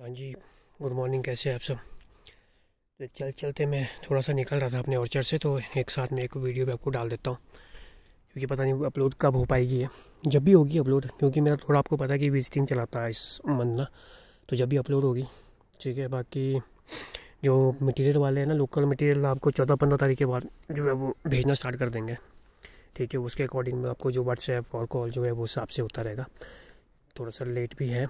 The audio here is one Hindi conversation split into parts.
हाँ जी, गुड मॉर्निंग। कैसे हैं आप सब? तो चलते मैं थोड़ा सा निकल रहा था अपने ऑर्चर्ड से, तो एक साथ में एक वीडियो भी आपको डाल देता हूँ, क्योंकि पता नहीं अपलोड कब हो पाएगी है। जब भी होगी अपलोड, क्योंकि मेरा थोड़ा आपको पता है कि विजिटिंग चलाता है इस मंथ ना, तो जब भी अपलोड होगी ठीक है। बाकी जो मटेरियल वाले हैं ना, लोकल मटेरियल आपको 14-15 तारीख के बाद जो है वो भेजना स्टार्ट कर देंगे, ठीक है। उसके अकॉर्डिंग में आपको जो व्हाट्सएप और कॉल जो है वो हिसाब से होता रहेगा। थोड़ा सा लेट भी है,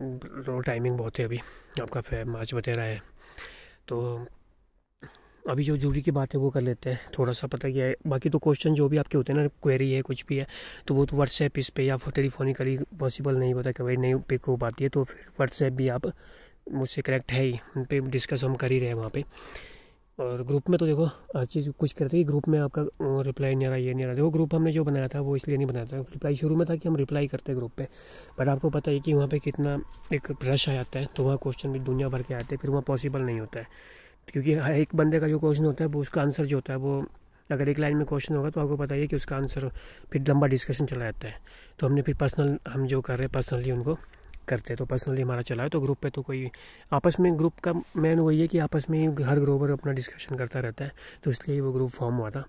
टाइमिंग बहुत है अभी, आपका मार्च बता रहा है। तो अभी जो जरूरी की बात है वो कर लेते हैं, थोड़ा सा पता क्या है। बाकी तो क्वेश्चन जो भी आपके होते हैं ना, क्वेरी है कुछ भी है, तो वो तो व्हाट्सएप इस पे या फिर टेलीफोनिकली पॉसिबल नहीं होता, कि भाई नहीं पिक हो पाती है, तो फिर व्हाट्सएप भी आप मुझसे करेक्ट है ही, उन पर डिस्कस हम कर ही रहे हैं वहाँ पे। और ग्रुप में तो देखो हर चीज़ कुछ करते ही ग्रुप में आपका रिप्लाई नहीं आ रहा, ये नहीं आ रहा। देखो ग्रुप हमने जो बनाया था वो इसलिए नहीं बनाया था, रिप्लाई शुरू में था कि हम रिप्लाई करते हैं ग्रुप पे, बट आपको पता है कि वहाँ पे कितना एक रश आ जाता है, तो वहाँ क्वेश्चन भी दुनिया भर के आते हैं, फिर वहाँ पॉसिबल नहीं होता है। क्योंकि हर एक बंदे का जो क्वेश्चन होता है वो उसका आंसर जो होता है वो, अगर एक लाइन में क्वेश्चन होगा तो आपको पता है कि उसका आंसर फिर लंबा डिस्कशन चला जाता है। तो हमने फिर पर्सनल, हम जो कर रहे हैं पर्सनली उनको करते हैं, तो पर्सनली हमारा चला है। तो ग्रुप पे तो कोई आपस में, ग्रुप का मेन वही है कि आपस में ही हर ग्रुपर अपना डिस्कशन करता रहता है, तो इसलिए वो ग्रुप फॉर्म हुआ था,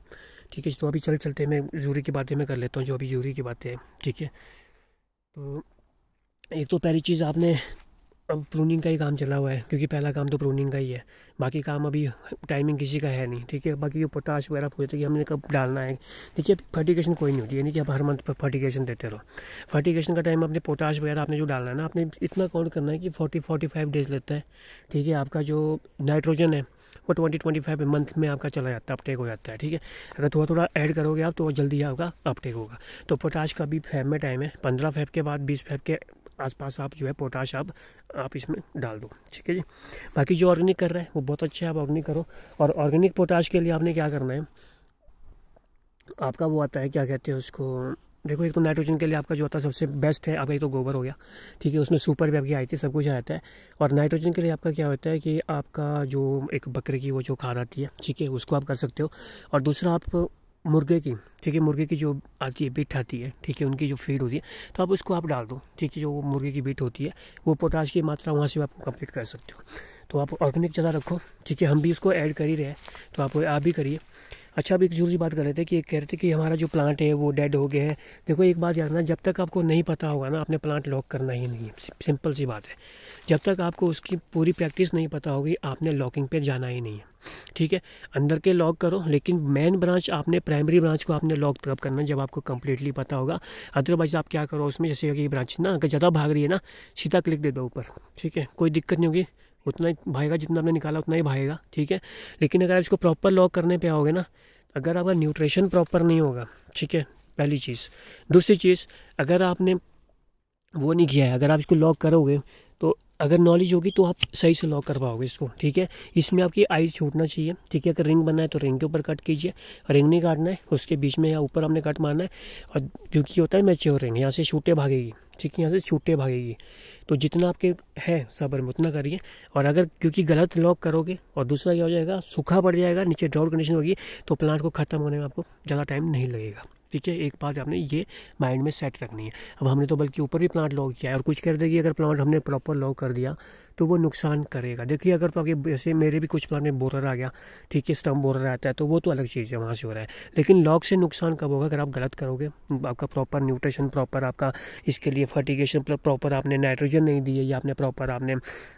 ठीक है। तो अभी चलते मैं जरूरी की बातें मैं कर लेता हूँ, जो अभी जरूरी की बातें हैं, ठीक है। तो एक तो पहली चीज़ आपने, अब प्रूनिंग का ही काम चला हुआ है, क्योंकि पहला काम तो प्रूनिंग का ही है। बाकी काम अभी टाइमिंग किसी का है नहीं, ठीक है। बाकी ये पोटाश वगैरह पूछते कि हमने कब डालना है, देखिए अभी फर्टिगेशन कोई नहीं होती है, नहीं कि आप हर मंथ पर फर्टिगेशन देते रहो। फर्टिगेशन का टाइम आपने पोटाश वगैरह आपने जो डालना है ना, आपने इतना काउंट करना है कि 40-45 डेज लेता है, ठीक है। आपका जो नाइट्रोजन है वो 20-25 मंथ में आपका चला जाता है, अपटेक हो जाता है, ठीक है। अगर थोड़ा थोड़ा ऐड करोगे आप तो जल्दी आपका अपटेक होगा। तो पोटाश का भी फैब में टाइम है, 15 फैब के बाद 20 फैब के आसपास आप जो है पोटाश आप इसमें डाल दो, ठीक है जी। बाकी जो ऑर्गेनिक कर रहे हैं वो बहुत अच्छा है, आप ऑर्गेनिक करो। और ऑर्गेनिक पोटाश के लिए आपने क्या करना है, आपका वो आता है क्या कहते हैं उसको, देखो एक तो नाइट्रोजन के लिए आपका जो होता है सबसे बेस्ट है आपका, एक तो गोबर हो गया, ठीक है। उसमें सुपर भी आपकी आई थी, सब कुछ आ जाता है। और नाइट्रोजन के लिए आपका क्या होता है कि आपका जो एक बकरे की वो जो खाद आती है, ठीक है, उसको आप कर सकते हो। और दूसरा आप मुर्गे की, ठीक है, मुर्गे की जो आती है बिट आती है, ठीक है, उनकी जो फीड होती है, तो आप उसको आप डाल दो, ठीक है। जो मुर्गे की बिट होती है वो पोटाश की मात्रा वहाँ से आप कंप्लीट कर सकते हो। तो आप ऑर्गेनिक ज़्यादा रखो, ठीक है। हम भी उसको ऐड कर ही रहे हैं, तो आप भी करिए। अच्छा, अब एक जरूरी बात कर रहे थे कि कह रहे थे कि हमारा जो प्लांट है वो डेड हो गए हैं। देखो एक बात याद रखना, जब तक आपको नहीं पता होगा ना, आपने प्लांट लॉक करना ही नहीं है, सिंपल सी बात है। जब तक आपको उसकी पूरी प्रैक्टिस नहीं पता होगी आपने लॉकिंग पे जाना ही नहीं है, ठीक है। अंदर के लॉक करो, लेकिन मेन ब्रांच आपने, प्राइमरी ब्रांच को आपने लॉक तब करना जब आपको कंप्लीटली पता होगा। अदरवाइज आप क्या करो उसमें, जैसे कि ब्रांच ना अगर ज़्यादा भाग रही है ना, सीधा क्लिक दे दो ऊपर, ठीक है, कोई दिक्कत नहीं होगी। उतना ही भागेगा जितना आपने निकाला, उतना ही भागेगा, ठीक है। लेकिन अगर इसको प्रॉपर लॉक करने पे आओगे ना, अगर आपका न्यूट्रिशन प्रॉपर नहीं होगा, ठीक है, पहली चीज़। दूसरी चीज़, अगर आपने वो नहीं किया है, अगर आप इसको लॉक करोगे तो अगर नॉलेज होगी तो आप सही से लॉक कर पाओगे इसको, ठीक है। इसमें आपकी आइज़ छूटना चाहिए, ठीक है। अगर रिंग बनना है तो रिंग के ऊपर कट कीजिए, रिंग नहीं काटना है, उसके बीच में या ऊपर आपने कट मारना है। और क्योंकि होता है मैच्योर रिंग, यहाँ से छूटे भागेगी, ठीक है, यहाँ से छूटे भागेगी। तो जितना आपके है सब्र में उतना करिए। और अगर क्योंकि गलत लॉक करोगे, और दूसरा क्या हो जाएगा, सूखा पड़ जाएगा, नीचे ड्राउट कंडीशन होगी, तो प्लांट को ख़त्म होने में आपको ज़्यादा टाइम नहीं लगेगा, ठीक है। एक बात आपने ये माइंड में सेट रखनी है। अब हमने तो बल्कि ऊपर भी प्लांट लॉक किया है, और कुछ कर देगी अगर प्लांट हमने प्रॉपर लॉक कर दिया तो वो नुकसान करेगा। देखिए अगर तो आपके, जैसे मेरे भी कुछ प्लांट में बोरर आ गया, ठीक है, स्टम्प बोरर आता है, तो वो तो अलग चीज़ है, वहाँ से हो रहा है। लेकिन लॉक से नुकसान कब होगा, अगर आप गलत करोगे, आपका प्रॉपर न्यूट्रिशन, प्रॉपर आपका इसके लिए फर्टिगेशन प्रॉपर आपने नाइट्रोजन नहीं दी है, या आपने प्रॉपर आपने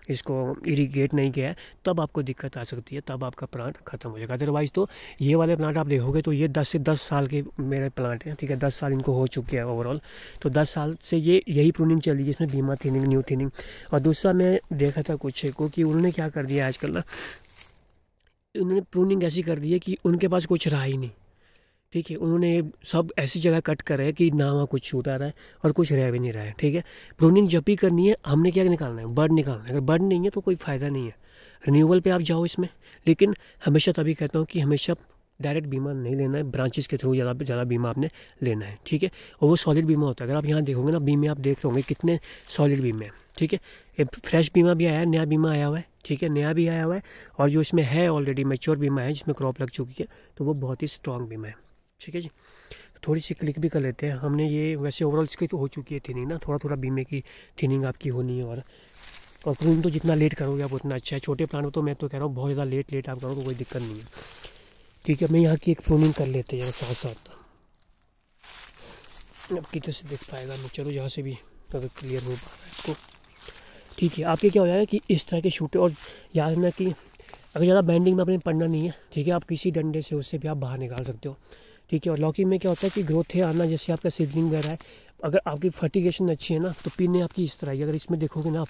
इसको इरीगेट नहीं किया है, तब आपको दिक्कत आ सकती है, तब आपका प्लांट खत्म हो जाएगा। अदरवाइज़ तो ये वाले प्लांट आप देखोगे तो ये 10 से 10 साल के मेरे प्लांट हैं, ठीक है, 10 साल इनको हो चुके हैं ओवरऑल। तो 10 साल से ये यही प्रूनिंग चल रही है, इसमें बीमा थिनिंग, न्यू थिनिंग। और दूसरा मैं देखा था कुछ को कि उन्होंने क्या कर दिया आजकल ना, उन्होंने प्रूनिंग ऐसी कर दी है कि उनके पास कुछ रहा ही नहीं, ठीक है। उन्होंने सब ऐसी जगह कट करा है कि ना वहाँ कुछ छूट आ रहा है और कुछ रह भी नहीं रहा है, ठीक है। प्रूनिंग जब भी करनी है हमने क्या निकालना है, बर्ड निकालना है। अगर बर्ड नहीं है तो कोई फ़ायदा नहीं है, रिन्यूअल पे आप जाओ इसमें। लेकिन हमेशा तभी कहता हूँ कि हमेशा डायरेक्ट बीमा नहीं लेना है, ब्रांचेस के थ्रू ज़्यादा बीमा आपने लेना है, ठीक है। और वो सॉलिड बीमा होता है, अगर आप यहाँ देखोगे ना बीमे, आप देख रहे होंगे कितने सॉलिड बीमे हैं, ठीक है। एक फ्रेश बीमा भी आया है, नया बीमा आया हुआ है, ठीक है, नया भी आया हुआ है। और जो इसमें है ऑलरेडी मैच्योर बीमा है जिसमें क्रॉप लग चुकी है, तो वो बहुत ही स्ट्रॉन्ग बीमा है, ठीक है जी। थोड़ी सी क्लिक भी कर लेते हैं हमने, ये वैसे ओवरऑल इसकी तो हो चुकी है थिनिंग ना, थोड़ा थोड़ा बीमे की थिनिंग आपकी होनी है। और और प्रून तो जितना लेट करोगे आप उतना अच्छा है। छोटे प्लांट में तो मैं तो कह रहा हूँ बहुत ज़्यादा लेट आप करो तो कोई दिक्कत नहीं है। ठीक है, मैं यहाँ की एक प्रूनिंग कर लेते हैं साथ साथ। अब किधर से देख पाएगा नहीं, चलो यहाँ से भी अगर क्लियर हो पा रहा है आपको। ठीक है, आपके क्या हो जाएगा कि इस तरह के शूटे, और याद रखना कि अगर ज़्यादा बैंडिंग में अपने पढ़ना नहीं है, ठीक है, आप किसी डंडे से उससे भी आप बाहर निकाल सकते हो। ठीक है, और लॉकिंग में क्या होता है कि ग्रोथ है आना, जैसे आपका सीडलिंग वगैरह है, अगर आपकी फर्टिगेशन अच्छी है ना तो पिन आपकी इस तरह ही, अगर इसमें देखोगे ना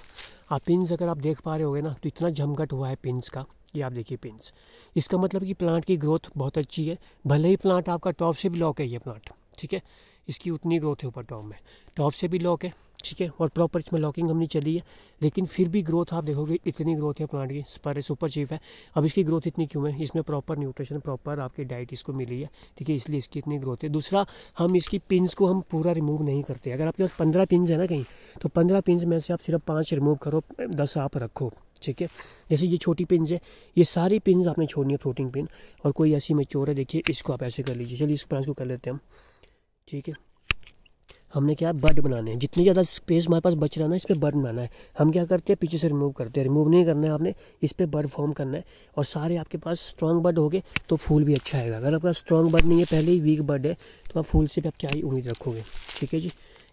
आप पिन्स अगर आप देख पा रहे होगे ना तो इतना जमघट हुआ है पिन्स का, ये आप देखिए पिन्स। इसका मतलब कि प्लांट की ग्रोथ बहुत अच्छी है। भले ही प्लांट आपका टॉप से भी लॉक है ये प्लांट, ठीक है, इसकी उतनी ग्रोथ है ऊपर टॉप में, टॉप से भी लॉक है, ठीक है, और प्रॉपर इसमें लॉकिंग हमने चली है, लेकिन फिर भी ग्रोथ आप देखोगे इतनी ग्रोथ है प्लांट की, पर सुपर चीफ है। अब इसकी ग्रोथ इतनी क्यों है? इसमें प्रॉपर न्यूट्रिशन, प्रॉपर आपकी डाइट इसको मिली है, ठीक है, इसलिए इसकी इतनी ग्रोथ है। दूसरा, हम इसकी पिन्स को हम पूरा रिमूव नहीं करते। अगर आपके पास 15 पिन्स है ना कहीं, तो 15 पिन्स में से आप सिर्फ 5 रिमूव करो, 10 आप रखो, ठीक है। जैसे ये छोटी पिन्स है, ये सारी पिन्स आपने छोड़नी है, फ्रूटिंग पिन, और कोई ऐसी मैच्योर है, देखिए इसको आप ऐसे कर लीजिए। चलिए इस प्लांट को कर लेते हैं हम, ठीक है। हमने क्या बड बनाने हैं, जितनी ज़्यादा स्पेस हमारे पास बच रहा है ना, इस पर बड बनाना है। हम क्या करते हैं, पीछे से रिमूव करते हैं, रिमूव नहीं करना है आपने, इस पर बड फॉर्म करना है। और सारे आपके पास स्ट्रॉन्ग बड हो गए तो फूल भी अच्छा आएगा। अगर आपका स्ट्रॉन्ग बड नहीं है, पहले ही वीक बड है, तो आप फूल से भी आप क्या ही उम्मीद रखोगे। ठीक है जी,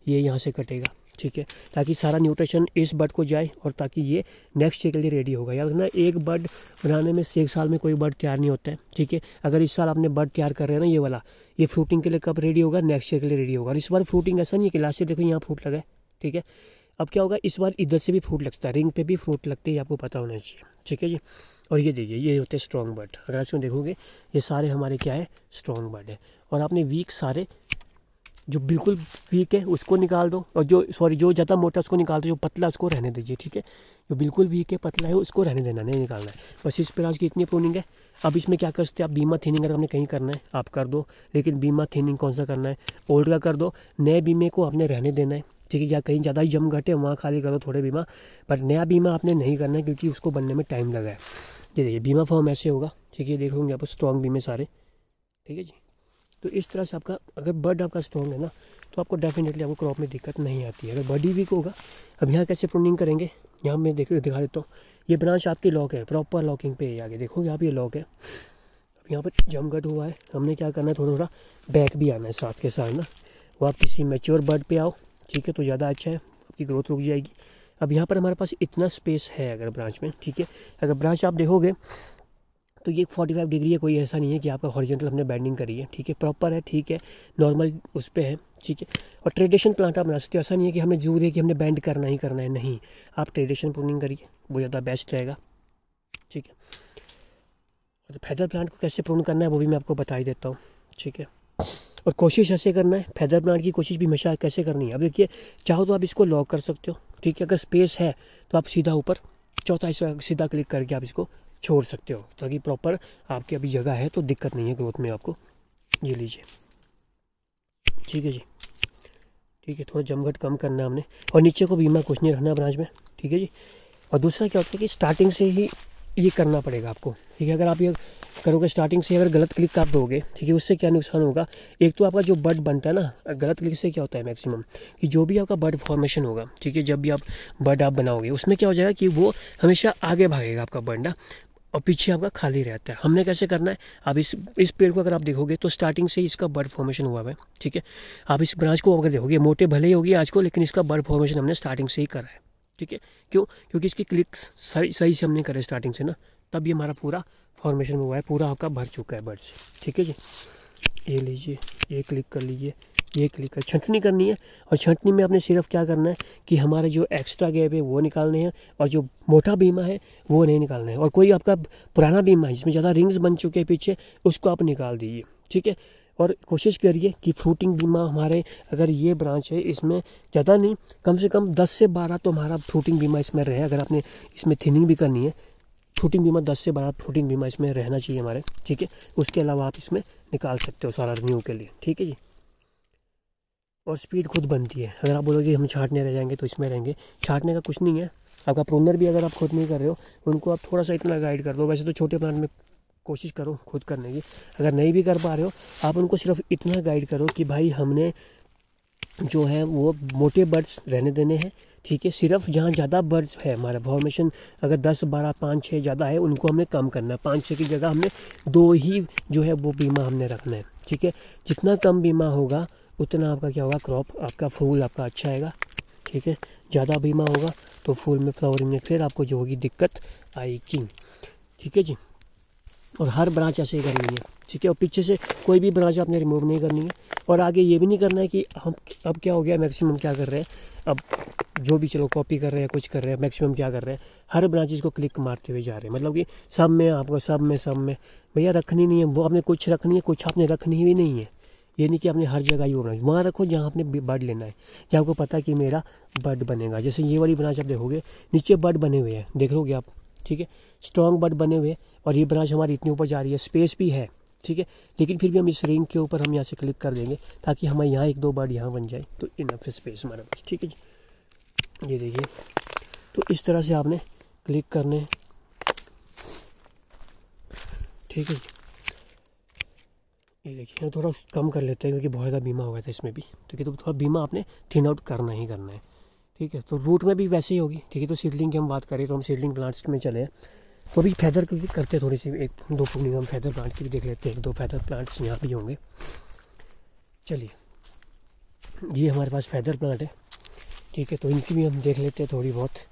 ये यहाँ से कटेगा, ठीक है, ताकि सारा न्यूट्रिशन इस बड को जाए और ताकि ये नेक्स्ट ईयर के लिए रेडी होगा। याद रखना, एक बड बनाने में 1 साल में कोई बड तैयार नहीं होता है, ठीक है। अगर इस साल आपने बड तैयार कर रहे हैं ना, ये वाला, ये फ्रूटिंग के लिए कब रेडी होगा? नेक्स्ट ईयर के लिए रेडी होगा। और इस बार फ्रूटिंग ऐसा नहीं है कि लास्ट ईयर देखो यहाँ फ्रूट लगा है, ठीक है। अब क्या होगा, इस बार इधर से भी फ्रूट लगता है, रिंग पे भी फ्रूट लगते हैं, आपको पता होना चाहिए, ठीक है जी। और ये देखिए, ये होते हैं स्ट्रॉन्ग बड। अगर इसमें देखोगे ये सारे हमारे क्या है, स्ट्रॉन्ग बड है। और आपने वीक सारे, जो बिल्कुल वीक है उसको निकाल दो, और जो जो ज़्यादा मोटा उसको निकाल दो, जो पतला उसको रहने दीजिए, ठीक है। जो बिल्कुल वीक है, पतला है, उसको रहने देना, नहीं निकालना है। बस इस प्लांट की इतनी प्रूनिंग है। अब इसमें क्या कर सकते हैं आप, बीमा थिनिंग अगर आपने कहीं करना है आप कर दो, लेकिन बीमा थिनिंग कौन सा करना है, ओल्ड का कर दो। नए बीमे को आपने रहने देना है, ठीक है। या कहीं ज़्यादा ही जम घटे वहाँ खाली करो थोड़े बीमा, बट नया बीमा आपने नहीं करना है क्योंकि उसको बनने में टाइम लगा है। ये देखिए बीमा फॉर्म ऐसे होगा, ठीक है, देखोगे आप स्ट्रॉन्ग बीमे सारे, ठीक है जी। तो इस तरह से आपका अगर बड आपका स्ट्रॉन्ग है ना, तो आपको डेफिनेटली आपको क्रॉप में दिक्कत नहीं आती है। अगर बड ही वीक होगा, अब यहाँ कैसे प्रूनिंग करेंगे, यहाँ मैं दिखा देता हूँ। ये ब्रांच आपकी लॉक है, प्रॉपर लॉकिंग पे आगे देखोगे आप, ये लॉक है। अब यहाँ पर जमघट हुआ है, हमने क्या करना है, थोड़ा थोड़ा बैक भी आना है साथ के साथ ना। वो आप किसी मैच्योर बड पे आओ, ठीक है, तो ज़्यादा अच्छा है, आपकी ग्रोथ रुक जाएगी। अब यहाँ पर हमारे पास इतना स्पेस है अगर ब्रांच में, ठीक है। अगर ब्रांच आप देखोगे तो ये 45 डिग्री है, कोई ऐसा नहीं है कि आपका हॉरिजॉन्टल हमने बैंडिंग करी है, ठीक है, प्रॉपर है, ठीक है, नॉर्मल उस पर है, ठीक है। और ट्रेडिशन प्लांट आप बना सकते हो, ऐसा नहीं है कि हमें जरूर है कि हमने बैंड करना ही करना है, नहीं, आप ट्रेडिशन प्रूनिंग करिए, वो ज़्यादा बेस्ट रहेगा, ठीक है। और फेदर प्लांट को कैसे प्रून करना है वो भी मैं आपको बता ही देता हूँ, ठीक है। और कोशिश ऐसे करना है, फेदर प्लांट की कोशिश भी हमेशा कैसे करनी है। अब देखिए, चाहो तो आप इसको लॉक कर सकते हो, ठीक है, अगर स्पेस है तो आप सीधा ऊपर चौथा हिस्सा सीधा क्लिक करके आप इसको छोड़ सकते हो, ताकि प्रॉपर आपकी अभी जगह है तो दिक्कत नहीं है ग्रोथ में आपको। ये लीजिए, ठीक है जी, ठीक है, थोड़ा जमघट कम करना है हमने, और नीचे को बीमा कुछ नहीं रखना ब्रांच में, ठीक है जी। और दूसरा क्या होता है कि स्टार्टिंग से ही ये करना पड़ेगा आपको, ठीक है। अगर आप ये करोगे स्टार्टिंग से, अगर गलत क्लिक आप दोगे, ठीक है, उससे क्या नुकसान होगा, एक तो आपका जो बड बनता है ना, गलत क्लिक से क्या होता है मैक्सिमम कि जो भी आपका बड फॉर्मेशन होगा, ठीक है, जब भी आप बड आप बनाओगे उसमें क्या हो जाएगा कि वो हमेशा आगे भागेगा आपका बड ना, और पीछे आपका खाली रहता है। हमने कैसे करना है, अब इस पेड़ को अगर आप देखोगे तो स्टार्टिंग से ही इसका बड फॉर्मेशन हुआ है, ठीक है। आप इस ब्रांच को अगर देखोगे, मोटे भले ही होगी आज को, लेकिन इसका बड फॉर्मेशन हमने स्टार्टिंग से ही करा है, ठीक है। क्यों? क्योंकि इसकी क्लिक्स सही से हमने करे स्टार्टिंग से ना, तब ये हमारा पूरा फॉर्मेशन हुआ है, पूरा आपका भर चुका है बड से, ठीक है जी। ये लीजिए, ये क्लिक कर लीजिए, ये क्लिक कर, छंटनी करनी है। और छंटनी में आपने सिर्फ क्या करना है कि हमारे जो एक्स्ट्रा गैप है वो निकालने हैं, और जो मोटा बीमा है वो नहीं निकालना है। और कोई आपका पुराना बीमा है जिसमें ज़्यादा रिंग्स बन चुके हैं पीछे, उसको आप निकाल दीजिए, ठीक है। और कोशिश करिए कि फ्रूटिंग बीमा हमारे, अगर ये ब्रांच है इसमें ज़्यादा नहीं, कम से कम 10 से 12 तो हमारा फ्रूटिंग बीमा इसमें रहे। अगर आपने इसमें थिनिंग भी करनी है, फ्रूटिंग बीमा 10 से 12 फ्रूटिंग बीमा इसमें रहना चाहिए हमारे, ठीक है। उसके अलावा आप इसमें निकाल सकते हो सारा रिन्यू के लिए, ठीक है जी। और स्पीड खुद बनती है। अगर आप बोलोगे हम छांटने रह जाएंगे तो इसमें रहेंगे, छांटने का कुछ नहीं है। आपका प्रूनर भी अगर आप खुद नहीं कर रहे हो, उनको आप थोड़ा सा इतना गाइड कर दो। वैसे तो छोटे प्लांट में कोशिश करो खुद करने की, अगर नहीं भी कर पा रहे हो आप उनको सिर्फ इतना गाइड करो कि भाई हमने जो है वो मोटे बर्ड्स रहने देने हैं, ठीक है। सिर्फ जहाँ ज़्यादा बर्ड्स है हमारा फॉर्मेशन, अगर 10 12 5 6 ज़्यादा है, उनको हमने कम करना है। 5 6 की जगह हमने 2 ही जो है वो बीमा हमने रखना है, ठीक है। जितना कम बीमा होगा उतना आपका क्या होगा, क्रॉप आपका फूल आपका अच्छा आएगा, ठीक है। ज़्यादा बीमा होगा तो फूल में फ्लावरिंग में फिर आपको जो होगी दिक्कत आएगी, ठीक है जी। और हर ब्रांच ऐसे ही करनी है, ठीक है। और पीछे से कोई भी ब्रांच आपने रिमूव नहीं करनी है। और आगे ये भी नहीं करना है कि हम अब क्या हो गया, मैक्सिमम क्या कर रहे हैं, अब जो भी चलो कॉपी कर रहे हैं कुछ कर रहे हैं, मैक्सिमम क्या कर रहे हैं, हर ब्रांचेस को क्लिक मारते हुए जा रहे हैं। मतलब कि सब में आपको सब में भैया रखनी नहीं है वो, आपने कुछ रखनी है, कुछ आपने रखनी भी नहीं है। ये नहीं कि आपने हर जगह ही होना है, वहाँ रखो जहाँ आपने बर्ड लेना है, जहाँ आपको पता है कि मेरा बर्ड बनेगा। जैसे ये वाली ब्रांच आप देखोगे नीचे बर्ड बने हुए हैं, देख लोगे आप, ठीक है, स्ट्रॉन्ग बर्ड बने हुए हैं। और ये ब्रांच हमारी इतनी ऊपर जा रही है, स्पेस भी है, ठीक है। लेकिन फिर भी हम इस रिंग के ऊपर हम यहाँ से क्लिक कर देंगे ताकि हमारे यहाँ 1 2 बर्ड यहाँ बन जाए, तो इनफ स्पेस हमारे पास, ठीक है जी। ये देखिए, तो इस तरह से आपने क्लिक करने, ठीक है। ये देखिए थोड़ा कम कर लेते हैं क्योंकि बहुत ज़्यादा बीमा हो गया था इसमें भी, ठीक है। तो थोड़ा बीमा आपने थिन आउट करना ही करना है, ठीक है। तो रूट में भी वैसे ही होगी, ठीक है। तो सीडलिंग की हम बात करें तो हम सीडलिंग प्लांट्स में चले हैं, तो अभी फैदर की करते थोड़ी सी 1 2 पूर्णिमा हम फैदर प्लांट की भी देख लेते हैं। 1 2 फैदर प्लांट्स यहाँ भी होंगे। चलिए, ये हमारे पास फैदर प्लांट है, ठीक है। तो इनकी भी हम देख लेते हैं थोड़ी बहुत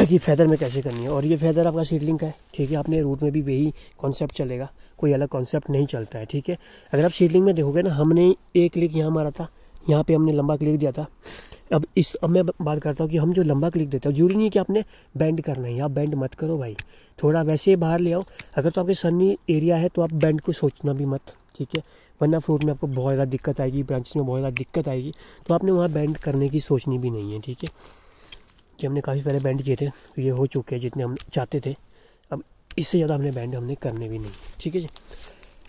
कि फैदर में कैसे करनी है। और ये फैदर आपका सीडलिंग का है, ठीक है। आपने रूट में भी वही कॉन्सेप्ट चलेगा, कोई अलग कॉन्सेप्ट नहीं चलता है, ठीक है। अगर आप सीडलिंग में देखोगे ना, हमने एक क्लिक यहाँ मारा था, यहाँ पे हमने लंबा क्लिक दिया था। अब मैं बात करता हूँ कि हम जो लंबा क्लिक देते हैं, जरूरी नहीं कि आपने बेंड करना है, आप बेंड मत करो भाई, थोड़ा वैसे बाहर ले आओ। अगर तो आपके सनी एरिया है तो आप बेंड को सोचना भी मत, ठीक है, वरना फ्रूट में आपको बहुत ज़्यादा दिक्कत आएगी, ब्रांचेस में बहुत ज़्यादा दिक्कत आएगी। तो आपने वहाँ बेंड करने की सोचनी भी नहीं है, ठीक है। कि हमने काफ़ी पहले बैंड किए थे तो ये हो चुके हैं जितने हम चाहते थे, अब इससे ज़्यादा हमने बैंड हमने करने भी नहीं, ठीक है जी।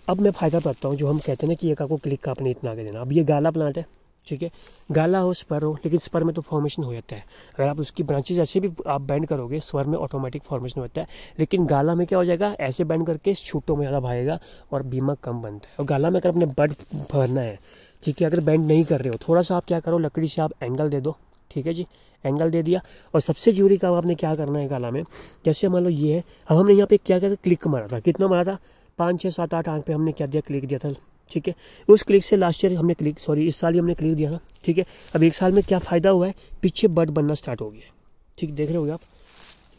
अब मैं फ़ायदा बताता हूँ, जो हम कहते हैं ना कि एक आपको क्लिक का आपने इतना आगे देना। अब ये गाला प्लांट है, ठीक है, गाला हो स्पर हो, लेकिन स्पर में तो फॉर्मेशन हो जाता है। अगर आप उसकी ब्रांचेज ऐसे भी आप बैंड करोगे, स्वर में ऑटोमेटिक फॉर्मेशन होता है, लेकिन गाला में क्या हो जाएगा, ऐसे बैंड करके छूटों में ज़्यादा भागेगा और बीमा कम बनता है। और गाला में अगर अपने बड भरना है, ठीक है, अगर बैंड नहीं कर रहे हो, थोड़ा सा आप क्या करो, लकड़ी से आप एंगल दे दो, ठीक है जी, एंगल दे दिया। और सबसे जरूरी काम आपने क्या करना है गाला में, जैसे मान लो ये है, अब हमने यहाँ पे क्या किया था, क्लिक मारा था, कितना मारा था, 5 6 7 8 आंख पे हमने क्या दिया, क्लिक दिया था, ठीक है। उस क्लिक से लास्ट ईयर हमने क्लिक, सॉरी इस साल ही हमने क्लिक दिया था, ठीक है। अब 1 साल में क्या फ़ायदा हुआ है, पीछे बड बनना स्टार्ट हो गया, ठीक, देख रहे हो आप,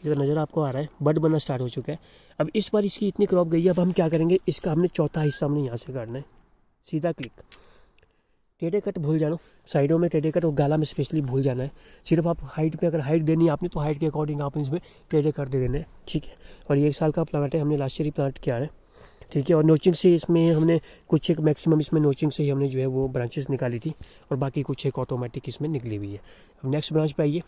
ये नज़र आपको आ रहा है, बड बनना स्टार्ट हो चुका है। अब इस बार इसकी इतनी क्रॉप गई है, अब हम क्या करेंगे, इसका हमने चौथा हिस्सा हमने यहाँ से काटना है, सीधा क्लिक, टेढ़े कट भूल जाना, साइडों में टेढ़े कट और गाला में स्पेशली भूल जाना है। सिर्फ आप हाइट पे, अगर हाइट देनी है आपने तो हाइट के अकॉर्डिंग आपने इसमें टेढ़े कट दे देने हैं, ठीक है। और ये 1 साल का प्लांट है, हमने लास्ट ईयर ही प्लांट किया है, ठीक है। और नोचिंग से इसमें हमने कुछ एक मैक्सिमम इसमें नोचिंग से ही हमने जो है वो ब्रांचेस निकाली थी, और बाकी कुछ एक ऑटोमेटिक इसमें निकली हुई है। अब नेक्स्ट ब्रांच पे आइए।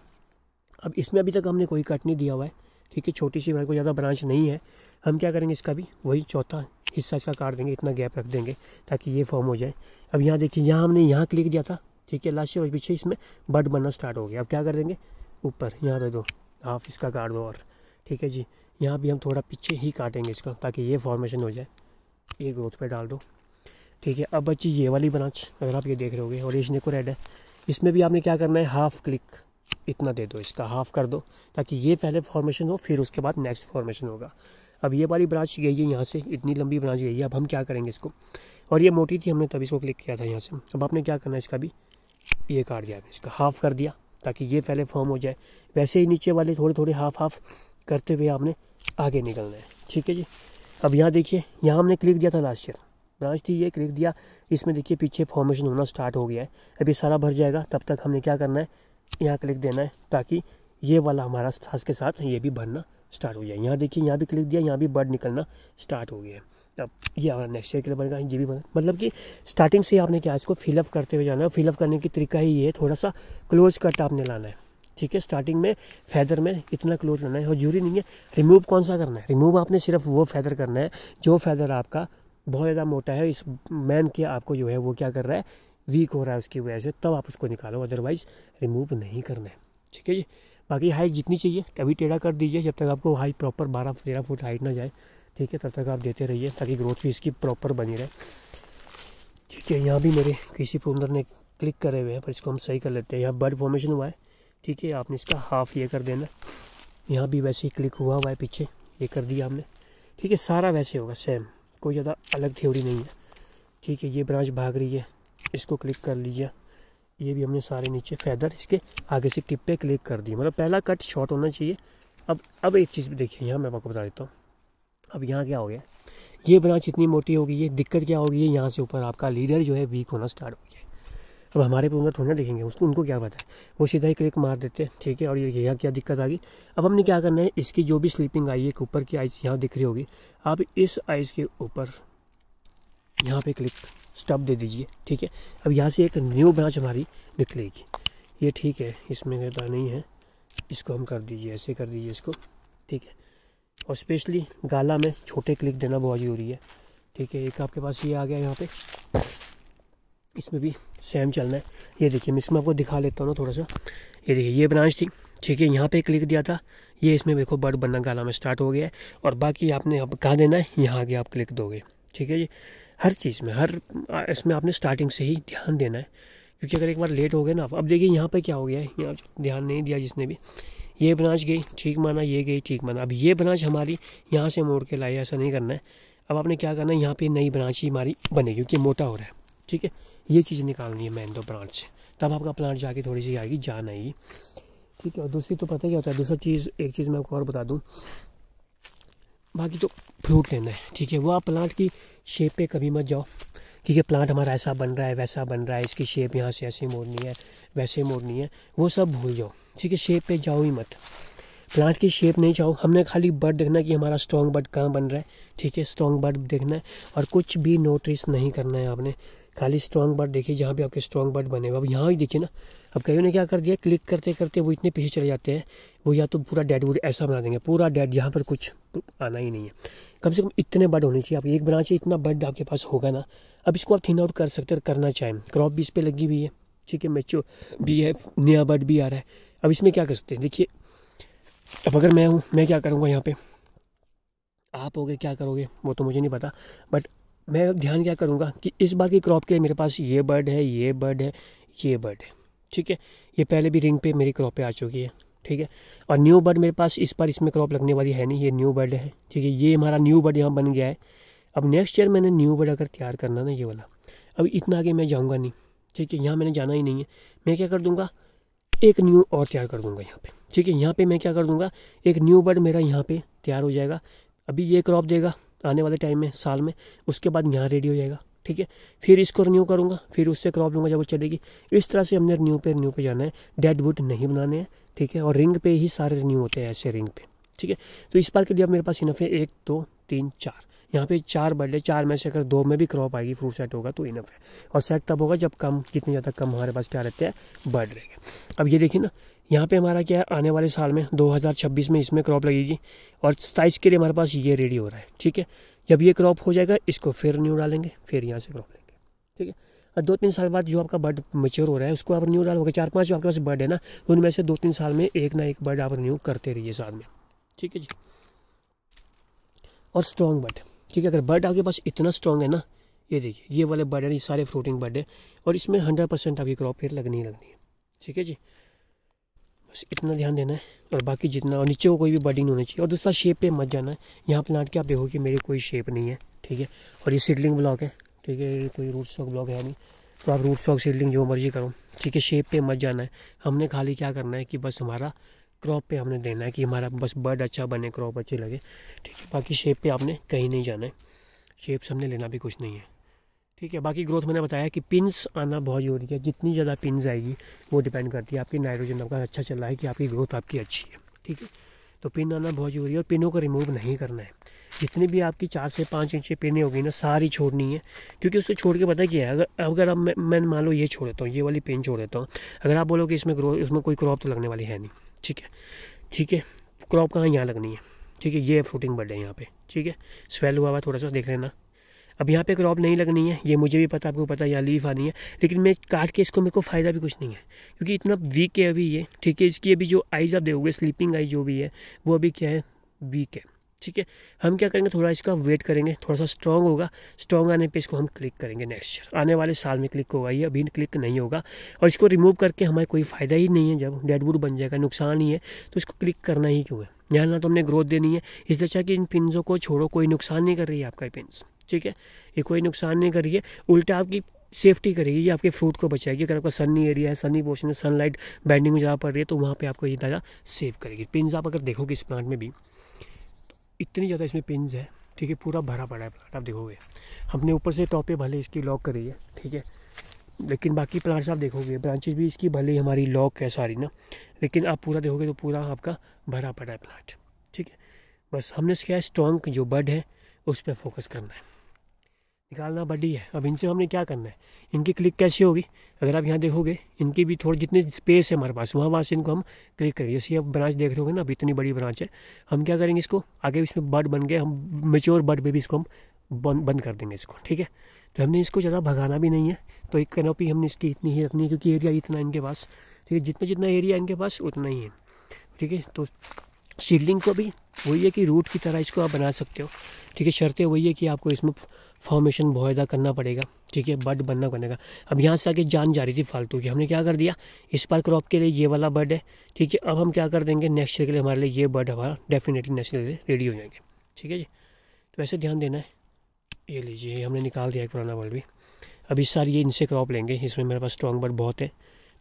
अब इसमें अभी तक हमने कोई कट नहीं दिया हुआ है, ठीक है, छोटी सी ब्रांच, को ज़्यादा ब्रांच नहीं है। हम क्या करेंगे, इसका भी वही चौथा हिस्सा इसका काट देंगे, इतना गैप रख देंगे ताकि ये फॉर्म हो जाए। अब यहाँ देखिए, यहाँ हमने यहाँ क्लिक दिया था, ठीक है, लास्ट ईयर, और पीछे इसमें बड बनना स्टार्ट हो गया। अब क्या कर देंगे, ऊपर यहाँ दे दो, हाफ इसका काट दो, और ठीक है जी, यहाँ भी हम थोड़ा पीछे ही काटेंगे इसका ताकि ये फॉर्मेशन हो जाए, ये ग्रोथ पे डाल दो, ठीक है। अब बच्ची ये वाली ब्रांच, अगर आप ये देख रहे होगे, और ये स्नेको रेड है, इसमें भी आपने क्या करना है, हाफ क्लिक इतना दे दो, इसका हाफ कर दो ताकि ये पहले फॉर्मेशन हो, फिर उसके बाद नेक्स्ट फॉर्मेशन होगा। अब ये वाली ब्रांच गई है यहाँ से, इतनी लंबी ब्रांच गई है। अब हम क्या करेंगे इसको, और ये मोटी थी, हमने तभी इसको क्लिक किया था यहाँ से। अब आपने क्या करना है, इसका भी ये काट दिया, इसका हाफ कर दिया ताकि ये पहले फॉर्म हो जाए। वैसे ही नीचे वाले थोड़े थोड़े हाफ करते हुए आपने आगे निकलना है, ठीक है जी। अब यहाँ देखिए, यहाँ हमने क्लिक दिया था, लास्ट ईयर ब्रांच थी, ये क्लिक दिया, इसमें देखिए पीछे फॉर्मेशन होना स्टार्ट हो गया है। अभी सारा भर जाएगा, तब तक हमने क्या करना है, यहाँ क्लिक देना है ताकि ये वाला हमारा साथ के साथ ये भी भरना स्टार्ट हो जाए। यहाँ देखिए, यहाँ भी क्लिक दिया, यहाँ भी बर्ड निकलना स्टार्ट हो गया है। अब ये हमारा नेक्स्ट ईयर के लिए बनेगा, ये भी बना, मतलब कि स्टार्टिंग से आपने क्या, इसको फिलअप करते हुए जाना है। फिलअप करने की तरीका ही ये है, थोड़ा सा क्लोज कट आपने लाना है, ठीक है। स्टार्टिंग में फैदर में इतना क्लोज लाना है, और जरूरी नहीं है रिमूव कौन सा करना है, रिमूव आपने सिर्फ वो फैदर करना है जो फैदर आपका बहुत ज़्यादा मोटा है, इस मैन के आपको जो है वो क्या कर रहा है, वीक हो रहा है उसकी वजह से, तब आप उसको निकालो, अदरवाइज रिमूव नहीं करना है, ठीक है जी। बाकी हाइट जितनी चाहिए कभी टेढ़ा कर दीजिए, जब तक आपको हाइट प्रॉपर 12-13 फुट हाइट ना जाए, ठीक है, तब तक आप देते रहिए ताकि ग्रोथ भी इसकी प्रॉपर बनी रहे, ठीक है। यहाँ भी मेरे किसी प्रूनर ने क्लिक करे हुए हैं, पर इसको हम सही कर लेते हैं। यहाँ बर्ड फॉर्मेशन हुआ है, ठीक है, आपने इसका हाफ ये कर देना। यहाँ भी वैसे ही क्लिक हुआ है पीछे, ये कर दिया हमने, ठीक है। सारा वैसे होगा सेम, कोई ज़्यादा अलग थ्योरी नहीं है, ठीक है। ये ब्रांच भाग रही है, इसको क्लिक कर लीजिए। ये भी हमने सारे नीचे फैदर इसके आगे से टिप पे क्लिक कर दी, मतलब पहला कट शॉर्ट होना चाहिए। अब एक चीज़ देखिए, यहाँ मैं आपको बता देता हूँ। अब यहाँ क्या हो गया, ये ब्रांच इतनी मोटी होगी, ये दिक्कत क्या होगी, यहाँ से ऊपर आपका लीडर जो है वीक होना स्टार्ट हो गया। अब हमारे प्रोग्रामर थोड़ा देखेंगे उसको, उनको क्या पता है, वो सीधा ही क्लिक मार देते हैं, ठीक है। और ये यहाँ क्या दिक्कत आ गई। अब हमने क्या करना है, इसकी जो भी स्लीपिंग आई है, ऊपर की आइस यहाँ दिख रही होगी, आप इस आइस के ऊपर यहाँ पे क्लिक स्टॉप दे दीजिए, ठीक है। अब यहाँ से एक न्यू ब्रांच हमारी निकलेगी, ये ठीक है, इसमें कहता नहीं है, इसको हम कर दीजिए, ऐसे कर दीजिए इसको, ठीक है। और स्पेशली गाला में छोटे क्लिक देना बहुत ज़रूरी है, ठीक है। एक आपके पास ये आ गया, यहाँ पे इसमें भी सेम चलना है। ये देखिए, मैं इसमें आपको दिखा लेता हूँ ना थोड़ा सा। ये देखिए, ये ब्रांच थी, ठीक है, यहाँ पे क्लिक दिया था, ये इसमें देखो बर्ड बनना गाला में स्टार्ट हो गया है। और बाकी आपने अब कहाँ देना है, यहाँ आगे आप क्लिक दोगे, ठीक है जी। हर चीज़ में, हर इसमें आपने स्टार्टिंग से ही ध्यान देना है, क्योंकि अगर एक बार लेट हो गए ना, अब देखिए यहाँ पे क्या हो गया है, यहाँ ध्यान नहीं दिया जिसने भी, ये ब्रांच गई ठीक माना, ये गई ठीक माना। अब ये ब्रांच हमारी यहाँ से मोड़ के लाई, ऐसा नहीं करना है। अब आपने क्या करना है, यहाँ पे नई ब्रांच ही हमारी बनेगी, क्योंकि मोटा हो रहा है, ठीक है। ये चीज़ निकालनी है मेन दो ब्रांच से, तब आपका प्लांट जाके थोड़ी सी आएगी, जान आएगी, ठीक है। और दूसरी तो पता ही होता है, दूसरा चीज़, एक चीज़ मैं आपको और बता दूँ, बाकी तो फ्रूट लेना है, ठीक है। वो आप प्लांट की शेप पे कभी मत जाओ, क्योंकि प्लांट हमारा ऐसा बन रहा है, वैसा बन रहा है, इसकी शेप यहाँ से ऐसी मोड़नी है, वैसे मोड़नी है, वो सब भूल जाओ, ठीक है। शेप पे जाओ ही मत, प्लांट की शेप नहीं जाओ। हमने खाली बर्ड देखना है कि हमारा स्ट्रॉन्ग बर्ड कहाँ बन रहा है, ठीक है, स्ट्रॉन्ग बर्ड देखना है। और कुछ भी नोटिस नहीं करना है आपने, खाली स्ट्रॉन्ग बर्ड देखिए, जहाँ भी आपके स्ट्रॉन्ग बर्ड बने हुए। अब यहाँ ही देखिए ना, अब कईयों ने क्या कर दिया, क्लिक करते करते वो इतने पीछे चले जाते हैं, वो या तो पूरा डेड वुड ऐसा बना देंगे, पूरा डेड, जहाँ पर कुछ आना ही नहीं है। कम से कम इतने बर्ड होने चाहिए, आप एक ब्रांच से इतना बर्ड आपके पास होगा ना। अब इसको आप थिन आउट कर सकते हैं, करना चाहें। क्रॉप भी इस पर लगी हुई है, ठीक है, मैच्योर भी है, नया बर्ड भी आ रहा है। अब इसमें क्या कर सकते हैं, देखिए, अब अगर मैं हूँ, मैं क्या करूँगा, यहाँ पे आप होगे क्या करोगे वो तो मुझे नहीं पता, बट मैं ध्यान क्या करूँगा कि इस बार की क्रॉप के मेरे पास ये बर्ड है, ये बर्ड है, ये बर्ड है, ठीक है। ये पहले भी रिंग पे मेरी क्रॉप पे आ चुकी है, ठीक है। और न्यू बर्ड मेरे पास इस बार इसमें क्रॉप लगने वाली है नहीं, ये न्यू बर्ड है, ठीक है। ये हमारा न्यू बर्ड यहाँ बन गया है। अब नेक्स्ट ईयर मैंने न्यू बर्ड अगर तैयार करना ना, ये वाला, अब इतना आगे मैं जाऊँगा नहीं, ठीक है, यहाँ मैंने जाना ही नहीं है। मैं क्या कर दूँगा, एक न्यू और तैयार कर दूँगा यहाँ पे, ठीक है। यहाँ पे मैं क्या कर दूँगा, एक न्यू बर्ड मेरा यहाँ पे तैयार हो जाएगा। अभी ये क्रॉप देगा आने वाले टाइम में, साल में, उसके बाद यहाँ रेडी हो जाएगा, ठीक है। फिर इसको रिन्यू करूँगा, फिर उससे क्रॉप लूँगा जब वो चलेगी। इस तरह से हमने रिन्यू पे जाना है, डेड वुड नहीं बनाने हैं, ठीक है। और रिंग पे ही सारे रिन्यू होते हैं, ऐसे रिंग पे, ठीक है। तो इस बार के लिए अब मेरे पास इनफ है 1 2 3 4, यहाँ पे 4 बर्ड है। 4 में से अगर 2 में भी क्रॉप आएगी, फ्रूट सेट होगा तो इनफ है। और सेट तब होगा जब कम, जितने ज़्यादा कम हमारे पास क्या रहते हैं, बर्ड रहेगा। अब ये देखिए ना, यहाँ पे हमारा क्या है, आने वाले साल में 2026 में इसमें क्रॉप लगेगी, और 27 के लिए हमारे पास ये रेडी हो रहा है, ठीक है। जब ये क्रॉप हो जाएगा, इसको फिर न्यू डालेंगे, फिर यहाँ से क्रॉप लेंगे, ठीक है। और 2-3 साल बाद जो आपका बर्ड मैच्योर हो रहा है, उसको आप न्यू डालोगे। 4-5 जो आपके पास बर्ड है ना, उनमें से 2-3 साल में एक ना एक बर्ड आप न्यू करते रहिए साथ में, ठीक है जी। और स्ट्रॉन्ग बर्ड, ठीक है, अगर बर्ड आपके पास इतना स्ट्रॉन्ग है ना, ये देखिए, ये वाले बर्ड है, ये सारे फ्रूटिंग बर्ड है, और इसमें 100% आपकी क्रॉप फिर लगनी ही लगनी है, ठीक है जी। बस इतना ध्यान देना है, और बाकी जितना, और नीचे को कोई भी बर्डिंग होनी चाहिए। और दूसरा, शेप पे मत जाना है। यहाँ प्लांट के आप देखो कि मेरी कोई शेप नहीं है, ठीक है। और ये सीडलिंग ब्लॉक है, ठीक है, ये कोई रूट स्टॉक ब्लॉक है नहीं, तो आप रूट स्टॉक सीडलिंग जो मर्जी करो, ठीक है। शेप पे मत जाना है। हमने खाली क्या करना है कि बस हमारा क्रॉप पे हमने देना है कि हमारा बस बर्ड अच्छा बने, क्रॉप अच्छी लगे, ठीक है। बाकी शेप पे आपने कहीं नहीं जाना है, शेप से हमने लेना भी कुछ नहीं है, ठीक है। बाकी ग्रोथ मैंने बताया कि पिन्स आना बहुत ज़रूरी है। जितनी ज़्यादा पिन्स आएगी वो डिपेंड करती है आपकी नाइट्रोजन आपका अच्छा चल रहा है कि आपकी ग्रोथ आपकी अच्छी है, ठीक है। तो पिन आना बहुत ज़रूरी है, और पिनों को रिमूव नहीं करना है। जितनी भी आपकी 4 से 5 इंच की पिनें होगी ना, सारी छोड़नी है, क्योंकि उससे छोड़ के पता क्या है, अगर अब मैं मान लो ये छोड़ देता हूँ, ये वाली पिन छोड़ देता हूँ, अगर आप बोलोगे इसमें ग्रोथ, इसमें कोई क्रॉप तो लगने वाली है नहीं, ठीक है, ठीक है। क्रॉप कहाँ, यहाँ लगनी है, ठीक है। ये फ्रूटिंग बर्ड है यहाँ पे, ठीक है, स्वेल हुआ हुआ थोड़ा सा देख लेना। अब यहाँ पे क्रॉप नहीं लगनी है, ये मुझे भी पता, आपको पता है, यहाँ लीफ आनी है, लेकिन मैं काट के इसको, मेरे को फ़ायदा भी कुछ नहीं है, क्योंकि इतना वीक है अभी ये, ठीक है। इसकी अभी जो आइज़ आप देखोगे, स्लीपिंग आई जो भी है, वो अभी क्या है, वीक है, ठीक है। हम क्या करेंगे, थोड़ा इसका वेट करेंगे, थोड़ा सा स्ट्रॉन्ग होगा, स्ट्रॉन्ग आने पे इसको हम क्लिक करेंगे। नेक्स्ट आने वाले साल में क्लिक होगा, ये अभी क्लिक नहीं होगा। और इसको रिमूव करके हमें कोई फ़ायदा ही नहीं है, जब डेडवुड बन जाएगा नुकसान ही है, तो इसको क्लिक करना ही क्यों है। यहाँ ना तो हमने ग्रोथ देनी है, इसलिए अच्छा कि इन पिन्सों को छोड़ो, कोई नुकसान नहीं कर रही है आपका ये पिन्स, ठीक है। ये कोई नुकसान नहीं कर रही है, उल्टा आपकी सेफ्टी करेगी, ये आपके फ्रूट को बचाएगी। अगर आपका सनी एरिया है, सनी पोर्शन है, सनलाइट बैंडिंग में ज़्यादा पड़ रही है, तो वहाँ पे आपको ये ज़्यादा सेव करेगी। पिन्स आप अगर देखोगे इस प्लांट में भी तो इतनी ज़्यादा इसमें पिन्स है, ठीक है, पूरा भरा पड़ा है प्लांट। आप देखोगे हमने ऊपर से टॉप पे भले इसकी लॉक करी है, ठीक है, लेकिन बाकी प्लांट्स आप देखोगे ब्रांचेस भी इसकी भले हमारी लॉक है सारी ना, लेकिन आप पूरा देखोगे तो पूरा आपका भरा पड़ा है प्लांट, ठीक है। बस हमने क्या है, स्ट्रॉन्ग जो बड है उस पर फोकस करना है, निकालना बड ही है। अब इनसे हमने क्या करना है, इनकी क्लिक कैसे होगी, अगर आप यहाँ देखोगे इनकी भी थोड़ी जितने स्पेस है हमारे पास, वहाँ से इनको हम क्लिक करेंगे। जैसे आप ब्रांच देख रहे होगे ना, अभी इतनी बड़ी ब्रांच है, हम क्या करेंगे, इसको आगे इसमें बड बन गए, हम मेच्योर बड में भी इसको हम बंद कर देंगे इसको, ठीक है। तो हमने इसको ज़्यादा भगाना भी नहीं है, तो एक कैनोपी हमने इसकी इतनी ही रखनी है, क्योंकि एरिया इतना इनके पास, ठीक है, जितना जितना एरिया इनके पास उतना ही है, ठीक है। तो सीडलिंग को भी वही है कि रूट की तरह इसको आप बना सकते हो, ठीक है। शर्तें वही है कि आपको इसमें फॉर्मेशन बहुत ज़्यादा करना पड़ेगा, ठीक है, बड बनना बनेगा। अब यहाँ से आगे जान जा रही थी फालतू की, हमने क्या कर दिया, इस बार क्रॉप के लिए ये वाला बड है, ठीक है। अब हम क्या कर देंगे, नेक्स्ट ईयर के लिए हमारे लिए ये बड हमारा डेफिनेटली नेक्स्ट ईयर रेडी हो जाएंगे, ठीक है जी। तो ऐसे ध्यान देना है। ये लीजिए हमने निकाल दिया एक पुराना बड भी, अभी सारी ये इनसे क्रॉप लेंगे, इसमें मेरे पास स्ट्रॉन्ग बड बहुत है।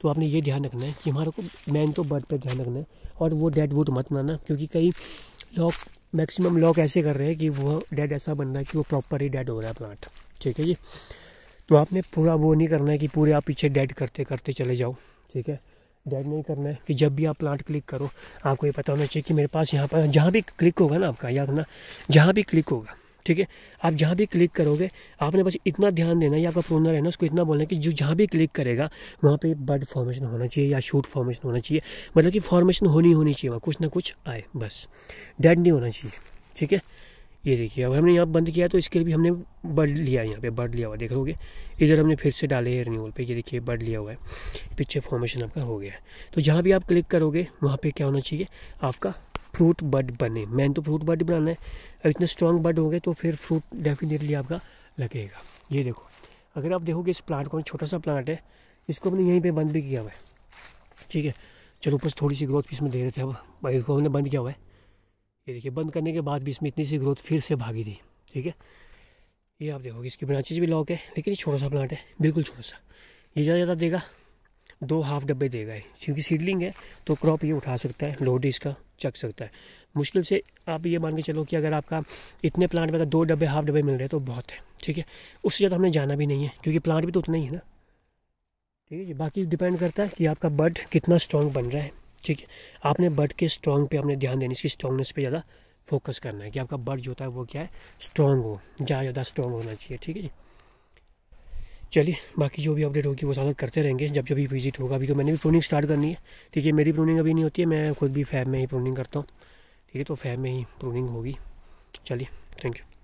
तो आपने ये ध्यान रखना है कि हमारे को मेन तो बड पे ध्यान रखना है, और वो डेड वुड मत बनाना, क्योंकि कई लोग मैक्सिमम लोग ऐसे कर रहे हैं कि वो डेड ऐसा बन रहा है कि वो प्रॉपर ही डेड हो रहा है प्लांट, ठीक है जी। तो आपने पूरा वो नहीं करना है कि पूरे आप पीछे डेड करते करते चले जाओ, ठीक है। डेड नहीं करना है कि जब भी आप प्लांट क्लिक करो आपको ये पता होना चाहिए कि मेरे पास यहाँ पर जहाँ भी क्लिक होगा ना, आपका याद रखना, जहाँ भी क्लिक होगा, ठीक है, आप जहाँ भी क्लिक करोगे आपने बस इतना ध्यान देना, या आपका प्रूनर है ना उसको इतना बोलना है कि जो जहाँ भी क्लिक करेगा वहाँ पे बड फॉर्मेशन होना चाहिए या शूट फॉर्मेशन होना चाहिए, मतलब कि फॉर्मेशन होनी चाहिए वहाँ, कुछ ना कुछ आए, बस डेड नहीं होना चाहिए, ठीक है। ये देखिए अब हमने यहाँ बंद किया, तो इसके लिए भी हमने बड लिया, यहाँ पे बड लिया हुआ देख लोगे, इधर हमने फिर से डाले है रिन्यूअल पे, ये देखिए बड लिया हुआ है, पीछे फॉर्मेशन आपका हो गया है। तो जहाँ भी आप क्लिक करोगे वहाँ पे क्या होना चाहिए, आपका फ्रूट बड बने। मैंने तो फ्रूट बड बनाना है, अब इतने स्ट्रॉन्ग बड होंगे तो फिर फ्रूट डेफिनेटली आपका लगेगा। ये देखो अगर आप देखोगे इस प्लांट को, छोटा सा प्लांट है, इसको हमने यहीं पे बंद भी किया हुआ है, ठीक है। चलो ऊपर थोड़ी सी ग्रोथ भी इसमें दे रहे थे, अब इसको हमने बंद किया हुआ है। ये देखिए बंद करने के बाद भी इसमें इतनी सी ग्रोथ फिर से भागी थी, ठीक है। ये आप देखोगे इसकी ब्रांचेज भी लॉक है, लेकिन ये छोटा सा प्लांट है, बिल्कुल छोटा सा, ये ज़्यादा देगा 2 हाफ डब्बे देगा ये, क्योंकि सीडलिंग है तो क्रॉप ये उठा सकता है, लोड इसका चक सकता है मुश्किल से। आप ये मान के चलो कि अगर आपका इतने प्लांट में अगर 2 डब्बे हाफ डब्बे मिल रहे हैं तो बहुत है, ठीक है। उससे ज़्यादा हमने जाना भी नहीं है, क्योंकि प्लांट भी तो उतना ही है ना, ठीक है जी। बाकी डिपेंड करता है कि आपका बड कितना स्ट्रॉन्ग बन रहा है, ठीक है। आपने बड के स्ट्रॉन्ग पे आपने ध्यान देना, इसकी स्ट्रॉन्गनेस पे ज़्यादा फोकस करना है कि आपका बड जो होता है वो क्या है, स्ट्रॉन्ग हो, ज़्यादा स्ट्रॉन्ग होना चाहिए, ठीक है जी। चलिए बाकी जो भी अपडेट होगी वो साथ करते रहेंगे जब जब भी विजिट होगा। अभी तो मैंने भी प्रूनिंग स्टार्ट करनी है, ठीक है। मेरी प्रूनिंग अभी नहीं होती है, मैं खुद भी फैब में ही प्रूनिंग करता हूँ, ठीक है। तो फैब में ही प्रूनिंग होगी। चलिए थैंक यू।